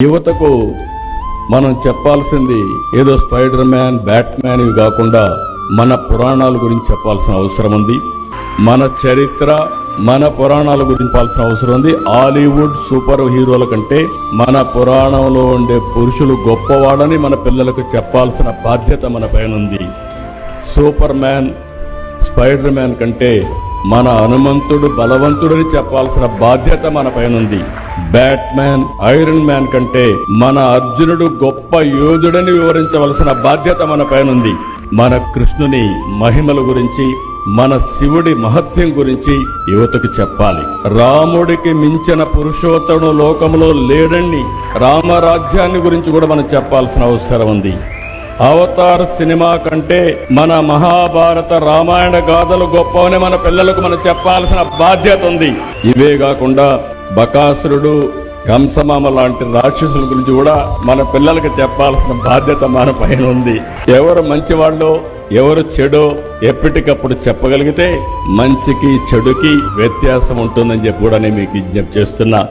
యువతకు మనం చెప్పాల్సింది ఏదో స్పైడర్ మ్యాన్, బ్యాట్ మ్యాన్ ఇవి కాకుండా మన పురాణాల గురించి చెప్పాల్సిన అవసరం ఉంది. మన చరిత్ర, మన పురాణాల గురించి చెప్పాల్సిన అవసరం ఉంది. హాలీవుడ్ సూపర్ హీరోల కంటే మన పురాణంలో ఉండే పురుషులు గొప్పవాడని మన పిల్లలకు చెప్పాల్సిన బాధ్యత మన పైన ఉంది. సూపర్ మ్యాన్, స్పైడర్ మ్యాన్ కంటే మన హనుమంతుడు బలవంతుడని చెప్పాల్సిన బాధ్యత మన పైన ఉంది. బ్యాట్ మ్యాన్, ఐరన్ మ్యాన్ కంటే మన అర్జునుడు గొప్ప యోధుడని వివరించవలసిన బాధ్యత మన పైన ఉంది. మన కృష్ణుని మహిమల గురించి, మన శివుడి మహత్యం గురించి యువతకు చెప్పాలి. రాముడికి మించిన పురుషోత్తముడు లోకంలో లేడని రామరాజ్యాన్ని గురించి కూడా మనం చెప్పాల్సిన అవసరం ఉంది. అవతార్ సినిమా కంటే మన మహాభారత రామాయణ గాథలు గొప్పవని మన పిల్లలకు మనం చెప్పాల్సిన బాధ్యత ఉంది. ఇవే కాకుండా బకాసురుడు, కంసమామ లాంటి రాక్షసుల గురించి కూడా మన పిల్లలకు చెప్పాల్సిన బాధ్యత మన పైన ఉంది. ఎవరు మంచివాళ్ళో ఎవరు చెడో ఎప్పటికప్పుడు చెప్పగలిగితే మంచికి చెడుకి వ్యత్యాసం ఉంటుందని చెప్పి కూడా నేను మీకు విజ్ఞప్తి చేస్తున్నా.